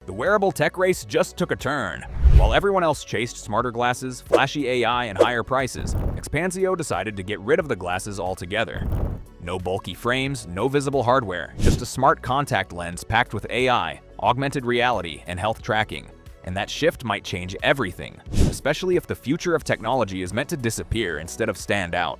The wearable tech race just took a turn. While everyone else chased smarter glasses, flashy AI, and higher prices, Xpanceo decided to get rid of the glasses altogether. No bulky frames, no visible hardware, just a smart contact lens packed with AI, augmented reality, and health tracking. And that shift might change everything, especially if the future of technology is meant to disappear instead of stand out.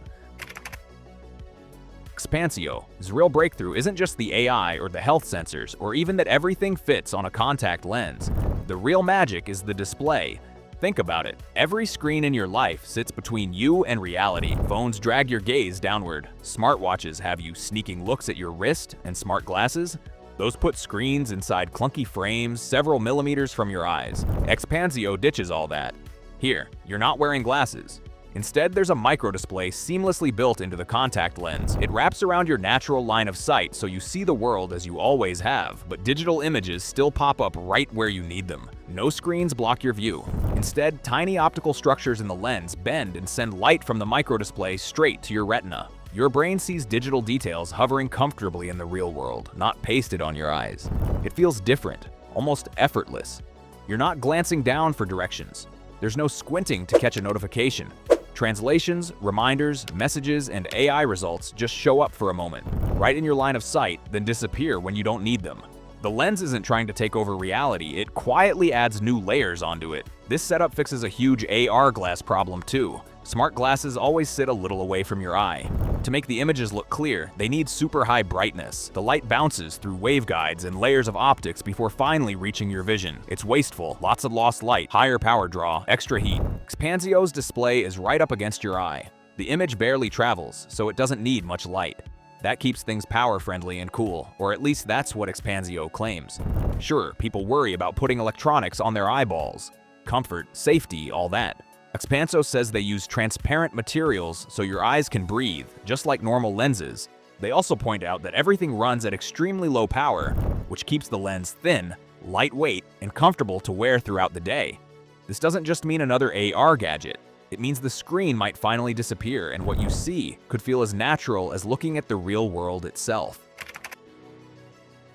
Xpanceo's real breakthrough isn't just the AI or the health sensors, or even that everything fits on a contact lens. The real magic is the display. Think about it. Every screen in your life sits between you and reality. Phones drag your gaze downward. Smartwatches have you sneaking looks at your wrist, and smart glasses? Those put screens inside clunky frames several millimeters from your eyes. Xpanceo ditches all that. Here, you're not wearing glasses. Instead, there's a microdisplay seamlessly built into the contact lens. It wraps around your natural line of sight so you see the world as you always have, but digital images still pop up right where you need them. No screens block your view. Instead, tiny optical structures in the lens bend and send light from the microdisplay straight to your retina. Your brain sees digital details hovering comfortably in the real world, not pasted on your eyes. It feels different, almost effortless. You're not glancing down for directions. There's no squinting to catch a notification. Translations, reminders, messages, and AI results just show up for a moment, right in your line of sight, then disappear when you don't need them. The lens isn't trying to take over reality, it quietly adds new layers onto it. This setup fixes a huge AR glass problem too. Smart glasses always sit a little away from your eye. To make the images look clear, they need super high brightness. The light bounces through waveguides and layers of optics before finally reaching your vision. It's wasteful, lots of lost light, higher power draw, extra heat. Xpanceo's display is right up against your eye. The image barely travels, so it doesn't need much light. That keeps things power-friendly and cool, or at least that's what Xpanceo claims. Sure, people worry about putting electronics on their eyeballs. Comfort, safety, all that. Xpanceo says they use transparent materials so your eyes can breathe, just like normal lenses. They also point out that everything runs at extremely low power, which keeps the lens thin, lightweight, and comfortable to wear throughout the day. This doesn't just mean another AR gadget. It means the screen might finally disappear and what you see could feel as natural as looking at the real world itself.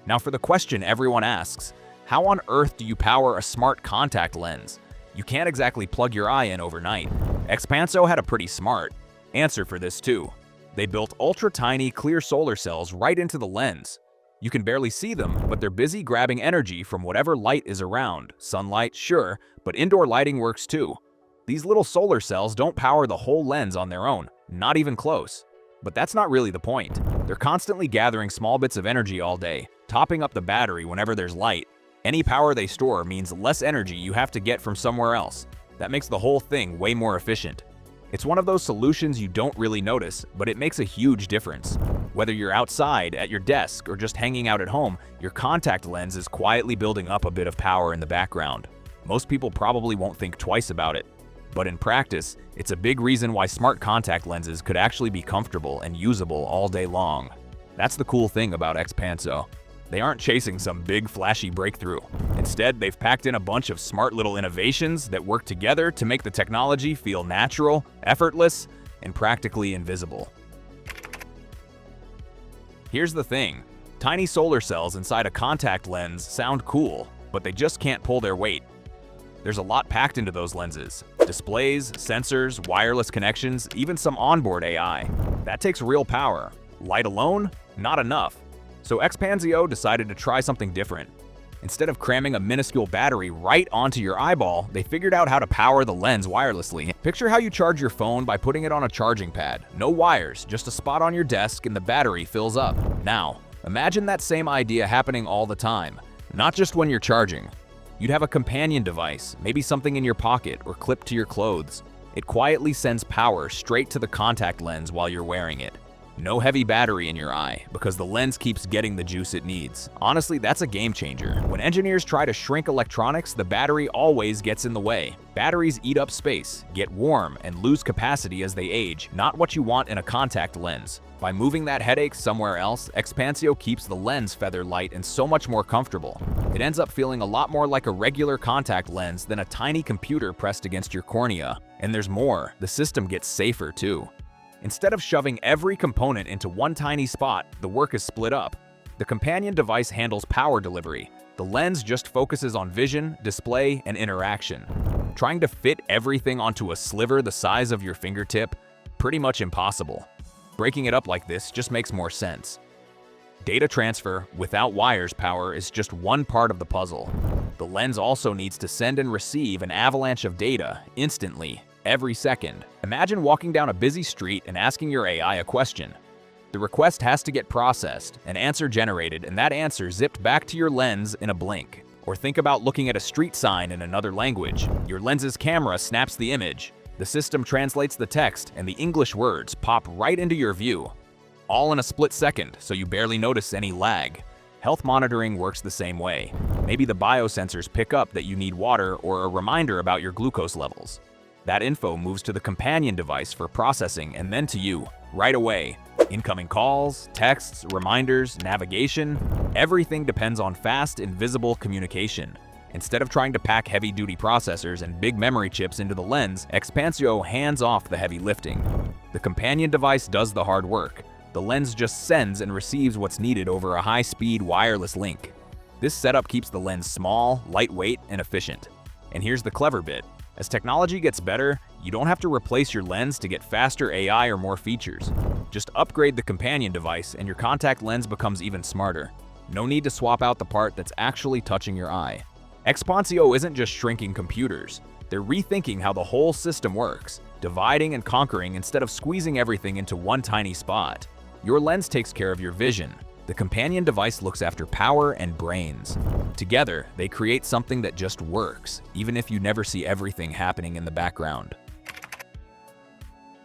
Now for the question everyone asks, how on earth do you power a smart contact lens? You can't exactly plug your eye in overnight. Xpanceo had a pretty smart answer for this too. They built ultra-tiny clear solar cells right into the lens. You can barely see them, but they're busy grabbing energy from whatever light is around. Sunlight, sure, but indoor lighting works too. These little solar cells don't power the whole lens on their own, not even close. But that's not really the point. They're constantly gathering small bits of energy all day, topping up the battery whenever there's light. Any power they store means less energy you have to get from somewhere else. That makes the whole thing way more efficient. It's one of those solutions you don't really notice, but it makes a huge difference. Whether you're outside, at your desk, or just hanging out at home, your contact lens is quietly building up a bit of power in the background. Most people probably won't think twice about it. But in practice, it's a big reason why smart contact lenses could actually be comfortable and usable all day long. That's the cool thing about Xpanceo. They aren't chasing some big flashy breakthrough. Instead, they've packed in a bunch of smart little innovations that work together to make the technology feel natural, effortless, and practically invisible. Here's the thing. Tiny solar cells inside a contact lens sound cool, but they just can't pull their weight. There's a lot packed into those lenses. Displays, sensors, wireless connections, even some onboard AI. That takes real power. Light alone? Not enough. So Xpanceo decided to try something different. Instead of cramming a minuscule battery right onto your eyeball, they figured out how to power the lens wirelessly. Picture how you charge your phone by putting it on a charging pad. No wires, just a spot on your desk and the battery fills up. Now, imagine that same idea happening all the time, not just when you're charging. You'd have a companion device, maybe something in your pocket or clipped to your clothes. It quietly sends power straight to the contact lens while you're wearing it. No heavy battery in your eye, because the lens keeps getting the juice it needs. Honestly, that's a game changer. When engineers try to shrink electronics, the battery always gets in the way. Batteries eat up space, get warm, and lose capacity as they age, not what you want in a contact lens. By moving that headache somewhere else, Xpanceo keeps the lens feather light and so much more comfortable. It ends up feeling a lot more like a regular contact lens than a tiny computer pressed against your cornea. And there's more, the system gets safer too. Instead of shoving every component into one tiny spot, the work is split up. The companion device handles power delivery. The lens just focuses on vision, display, and interaction. Trying to fit everything onto a sliver the size of your fingertip? Pretty much impossible. Breaking it up like this just makes more sense. Data transfer without wires power is just one part of the puzzle. The lens also needs to send and receive an avalanche of data instantly, every second. Imagine walking down a busy street and asking your AI a question. The request has to get processed, an answer generated, and that answer zipped back to your lens in a blink. Or think about looking at a street sign in another language. Your lens's camera snaps the image, the system translates the text, and the English words pop right into your view. All in a split second, so you barely notice any lag. Health monitoring works the same way. Maybe the biosensors pick up that you need water or a reminder about your glucose levels. That info moves to the companion device for processing and then to you, right away. Incoming calls, texts, reminders, navigation, everything depends on fast, invisible communication. Instead of trying to pack heavy-duty processors and big memory chips into the lens, Xpanceo hands off the heavy lifting. The companion device does the hard work. The lens just sends and receives what's needed over a high-speed wireless link. This setup keeps the lens small, lightweight, and efficient. And here's the clever bit. As technology gets better, you don't have to replace your lens to get faster AI or more features. Just upgrade the companion device and your contact lens becomes even smarter. No need to swap out the part that's actually touching your eye. Xpanceo isn't just shrinking computers. They're rethinking how the whole system works, dividing and conquering instead of squeezing everything into one tiny spot. Your lens takes care of your vision. The companion device looks after power and brains. Together, they create something that just works, even if you never see everything happening in the background.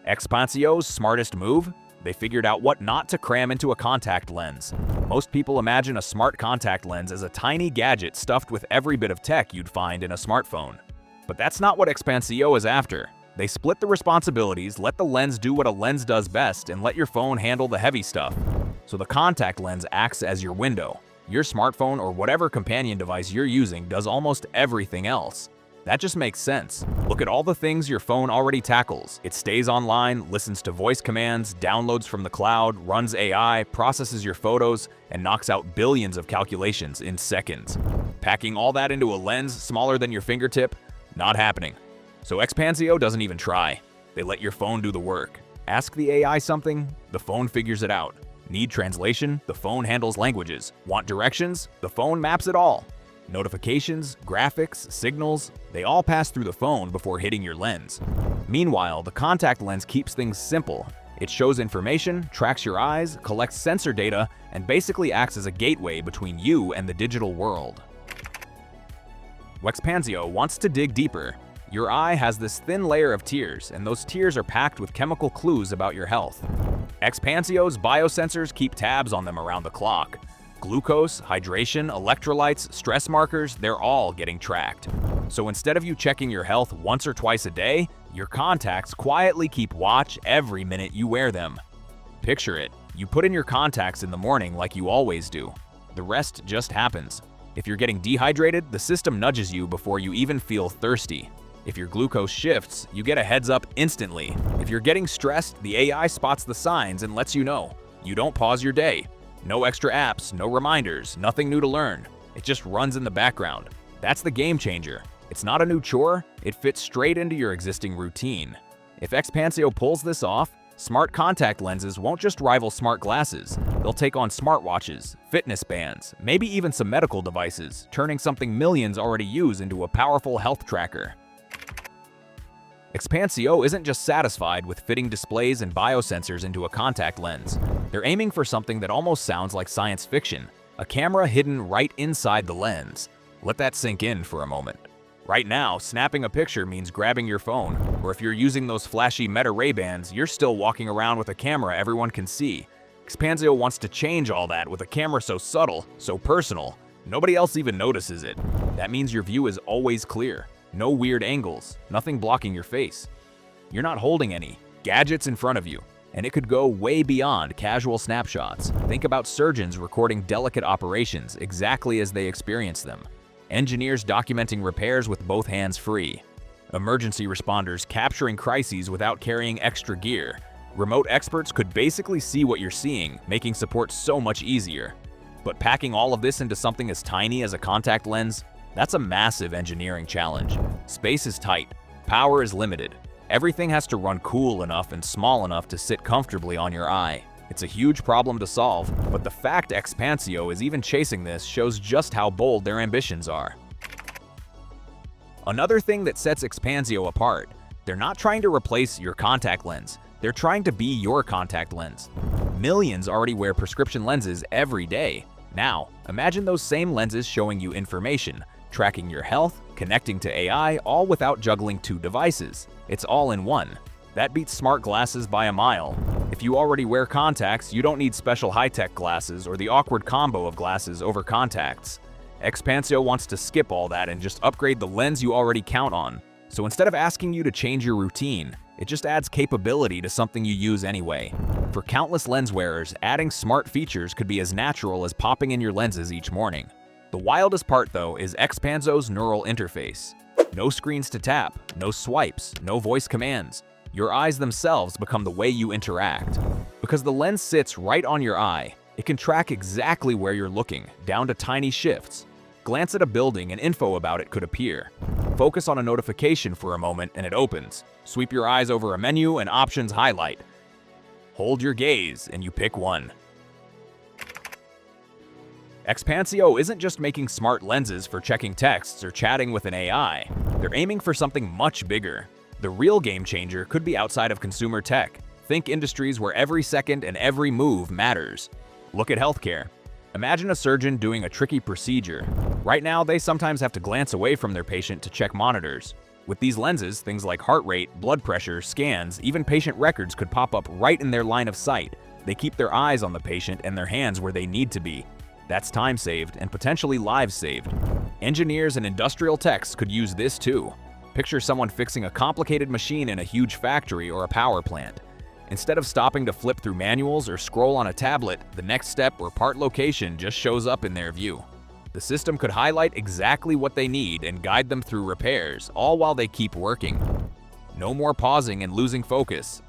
Xpanceo's smartest move? They figured out what not to cram into a contact lens. Most people imagine a smart contact lens as a tiny gadget stuffed with every bit of tech you'd find in a smartphone. But that's not what Xpanceo is after. They split the responsibilities, let the lens do what a lens does best, and let your phone handle the heavy stuff. So the contact lens acts as your window. Your smartphone or whatever companion device you're using does almost everything else. That just makes sense. Look at all the things your phone already tackles. It stays online, listens to voice commands, downloads from the cloud, runs AI, processes your photos, and knocks out billions of calculations in seconds. Packing all that into a lens smaller than your fingertip? Not happening. So Xpanceo doesn't even try. They let your phone do the work. Ask the AI something, the phone figures it out. Need translation? The phone handles languages. Want directions? The phone maps it all. Notifications, graphics, signals, they all pass through the phone before hitting your lens. Meanwhile, the contact lens keeps things simple. It shows information, tracks your eyes, collects sensor data, and basically acts as a gateway between you and the digital world. Xpanceo wants to dig deeper. Your eye has this thin layer of tears, and those tears are packed with chemical clues about your health. Xpanceo's biosensors keep tabs on them around the clock. Glucose, hydration, electrolytes, stress markers, they're all getting tracked. So instead of you checking your health once or twice a day, your contacts quietly keep watch every minute you wear them. Picture it. You put in your contacts in the morning like you always do. The rest just happens. If you're getting dehydrated, the system nudges you before you even feel thirsty. If your glucose shifts, you get a heads up instantly. If you're getting stressed, the AI spots the signs and lets you know. You don't pause your day. No extra apps, no reminders, nothing new to learn. It just runs in the background. That's the game changer. It's not a new chore, it fits straight into your existing routine. If Xpanceo pulls this off, smart contact lenses won't just rival smart glasses. They'll take on smartwatches, fitness bands, maybe even some medical devices, turning something millions already use into a powerful health tracker. Xpanceo isn't just satisfied with fitting displays and biosensors into a contact lens. They're aiming for something that almost sounds like science fiction, a camera hidden right inside the lens. Let that sink in for a moment. Right now, snapping a picture means grabbing your phone, or if you're using those flashy Meta Ray-Bans, you're still walking around with a camera everyone can see. Xpanceo wants to change all that with a camera so subtle, so personal, nobody else even notices it. That means your view is always clear. No weird angles, nothing blocking your face. You're not holding any gadgets in front of you, and it could go way beyond casual snapshots. Think about surgeons recording delicate operations exactly as they experience them. Engineers documenting repairs with both hands free. Emergency responders capturing crises without carrying extra gear. Remote experts could basically see what you're seeing, making support so much easier. But packing all of this into something as tiny as a contact lens, that's a massive engineering challenge. Space is tight, power is limited. Everything has to run cool enough and small enough to sit comfortably on your eye. It's a huge problem to solve, but the fact Xpanceo is even chasing this shows just how bold their ambitions are. Another thing that sets Xpanceo apart, they're not trying to replace your contact lens. They're trying to be your contact lens. Millions already wear prescription lenses every day. Now, imagine those same lenses showing you information, tracking your health, connecting to AI, all without juggling two devices. It's all in one. That beats smart glasses by a mile. If you already wear contacts, you don't need special high-tech glasses or the awkward combo of glasses over contacts. Xpanceo wants to skip all that and just upgrade the lens you already count on. So instead of asking you to change your routine, it just adds capability to something you use anyway. For countless lens wearers, adding smart features could be as natural as popping in your lenses each morning. The wildest part, though, is Xpanceo's neural interface. No screens to tap, no swipes, no voice commands. Your eyes themselves become the way you interact. Because the lens sits right on your eye, it can track exactly where you're looking, down to tiny shifts. Glance at a building and info about it could appear. Focus on a notification for a moment and it opens. Sweep your eyes over a menu and options highlight. Hold your gaze and you pick one. Xpanceo isn't just making smart lenses for checking texts or chatting with an AI. They're aiming for something much bigger. The real game changer could be outside of consumer tech. Think industries where every second and every move matters. Look at healthcare. Imagine a surgeon doing a tricky procedure. Right now, they sometimes have to glance away from their patient to check monitors. With these lenses, things like heart rate, blood pressure, scans, even patient records could pop up right in their line of sight. They keep their eyes on the patient and their hands where they need to be. That's time saved and potentially lives saved. Engineers and industrial techs could use this too. Picture someone fixing a complicated machine in a huge factory or a power plant. Instead of stopping to flip through manuals or scroll on a tablet, the next step or part location just shows up in their view. The system could highlight exactly what they need and guide them through repairs, all while they keep working. No more pausing and losing focus.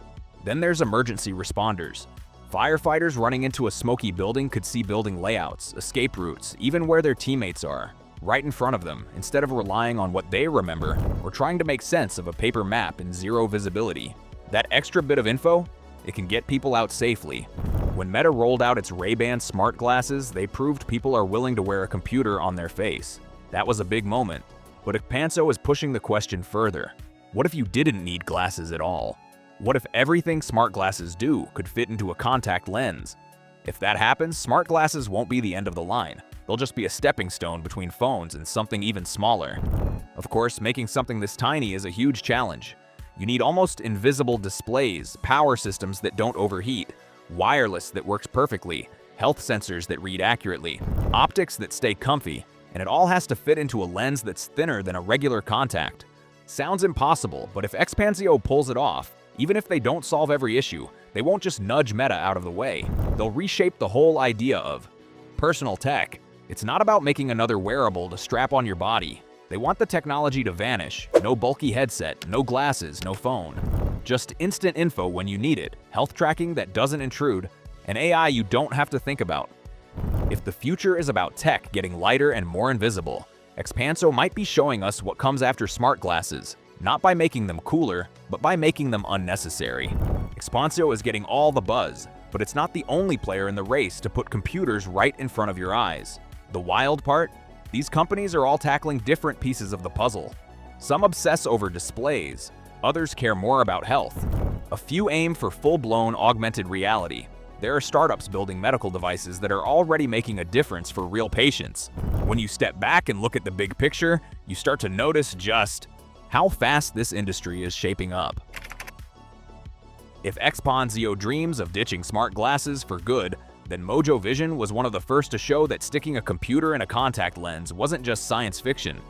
Then there's emergency responders. Firefighters running into a smoky building could see building layouts, escape routes, even where their teammates are, right in front of them, instead of relying on what they remember or trying to make sense of a paper map in zero visibility. That extra bit of info, it can get people out safely. When Meta rolled out its Ray-Ban smart glasses, they proved people are willing to wear a computer on their face. That was a big moment. But Xpanceo is pushing the question further. What if you didn't need glasses at all? What if everything smart glasses do could fit into a contact lens? If that happens, smart glasses won't be the end of the line. They'll just be a stepping stone between phones and something even smaller. Of course, making something this tiny is a huge challenge. You need almost invisible displays, power systems that don't overheat, wireless that works perfectly, health sensors that read accurately, optics that stay comfy, and it all has to fit into a lens that's thinner than a regular contact. Sounds impossible, but if Xpanceo pulls it off, even if they don't solve every issue, they won't just nudge Meta out of the way. They'll reshape the whole idea of personal tech. It's not about making another wearable to strap on your body. They want the technology to vanish. No bulky headset, no glasses, no phone. Just instant info when you need it, health tracking that doesn't intrude, and AI you don't have to think about. If the future is about tech getting lighter and more invisible, Xpanceo might be showing us what comes after smart glasses, not by making them cooler, but by making them unnecessary. Xpanceo is getting all the buzz, but it's not the only player in the race to put computers right in front of your eyes. The wild part? These companies are all tackling different pieces of the puzzle. Some obsess over displays, others care more about health. A few aim for full-blown augmented reality. There are startups building medical devices that are already making a difference for real patients. When you step back and look at the big picture, you start to notice just how fast this industry is shaping up. If Xpanceo dreams of ditching smart glasses for good, then Mojo Vision was one of the first to show that sticking a computer in a contact lens wasn't just science fiction.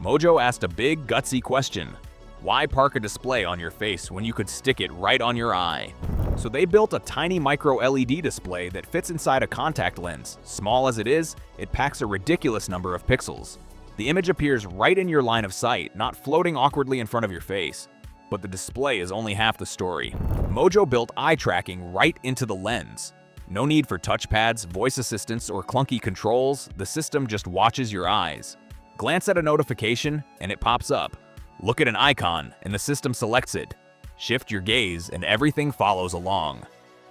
Mojo asked a big, gutsy question. Why park a display on your face when you could stick it right on your eye? So they built a tiny micro-LED display that fits inside a contact lens. Small as it is, it packs a ridiculous number of pixels. The image appears right in your line of sight, not floating awkwardly in front of your face. But the display is only half the story. Mojo built eye tracking right into the lens. No need for touchpads, voice assistants, or clunky controls. The system just watches your eyes. Glance at a notification, and it pops up. Look at an icon, and the system selects it. Shift your gaze, and everything follows along.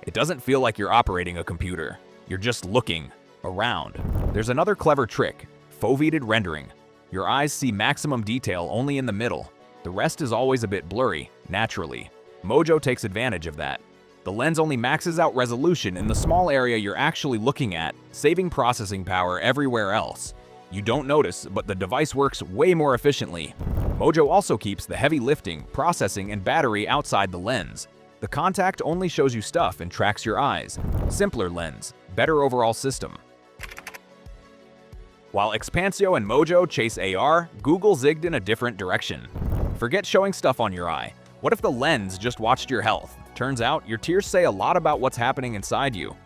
It doesn't feel like you're operating a computer. You're just looking around. There's another clever trick: foveated rendering. Your eyes see maximum detail only in the middle. The rest is always a bit blurry, naturally. Mojo takes advantage of that. The lens only maxes out resolution in the small area you're actually looking at, saving processing power everywhere else. You don't notice, but the device works way more efficiently. Mojo also keeps the heavy lifting, processing, and battery outside the lens. The contact only shows you stuff and tracks your eyes. Simpler lens, better overall system. While Xpanceo and Mojo chase AR, Google zigged in a different direction. Forget showing stuff on your eye. What if the lens just watched your health? Turns out, your tears say a lot about what's happening inside you.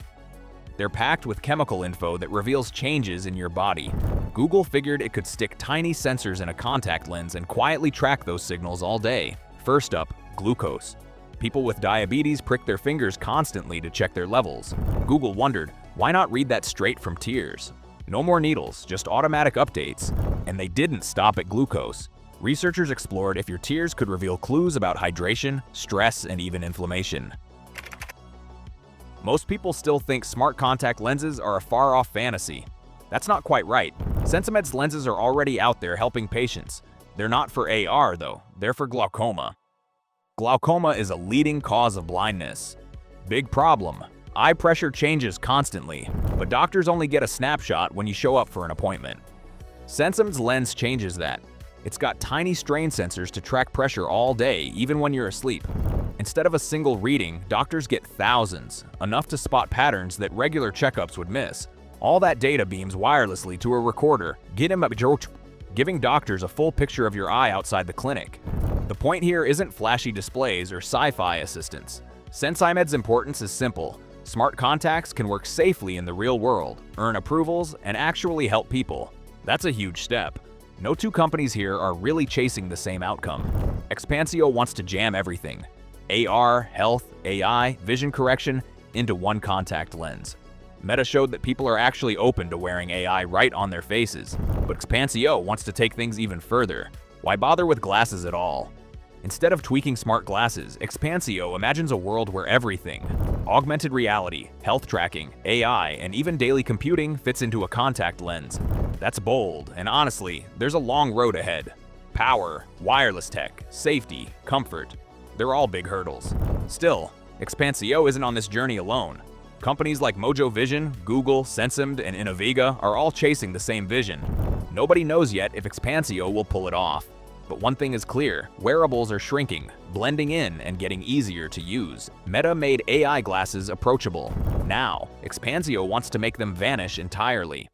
They're packed with chemical info that reveals changes in your body. Google figured it could stick tiny sensors in a contact lens and quietly track those signals all day. First up, glucose. People with diabetes prick their fingers constantly to check their levels. Google wondered, why not read that straight from tears? No more needles, just automatic updates. And they didn't stop at glucose. Researchers explored if your tears could reveal clues about hydration, stress, and even inflammation. Most people still think smart contact lenses are a far-off fantasy. That's not quite right. SensiMed's lenses are already out there helping patients. They're not for AR, though. They're for glaucoma. Glaucoma is a leading cause of blindness. Big problem. Eye pressure changes constantly, but doctors only get a snapshot when you show up for an appointment. SensiMed's lens changes that. It's got tiny strain sensors to track pressure all day, even when you're asleep. Instead of a single reading, doctors get thousands, enough to spot patterns that regular checkups would miss. All that data beams wirelessly to a recorder, giving doctors a full picture of your eye outside the clinic. The point here isn't flashy displays or sci-fi assistance. SensiMed's importance is simple. Smart contacts can work safely in the real world, earn approvals, and actually help people. That's a huge step. No two companies here are really chasing the same outcome. Xpanceo wants to jam everything: AR, health, AI, vision correction, into one contact lens. Meta showed that people are actually open to wearing AI right on their faces, but Xpanceo wants to take things even further. Why bother with glasses at all? Instead of tweaking smart glasses, Xpanceo imagines a world where everything, augmented reality, health tracking, AI, and even daily computing fits into a contact lens. That's bold, and honestly, there's a long road ahead. Power, wireless tech, safety, comfort, they're all big hurdles. Still, Xpanceo isn't on this journey alone. Companies like Mojo Vision, Google, SensiMed, and Innoviga are all chasing the same vision. Nobody knows yet if Xpanceo will pull it off. But one thing is clear: wearables are shrinking, blending in, and getting easier to use. Meta made AI glasses approachable. Now, Xpanceo wants to make them vanish entirely.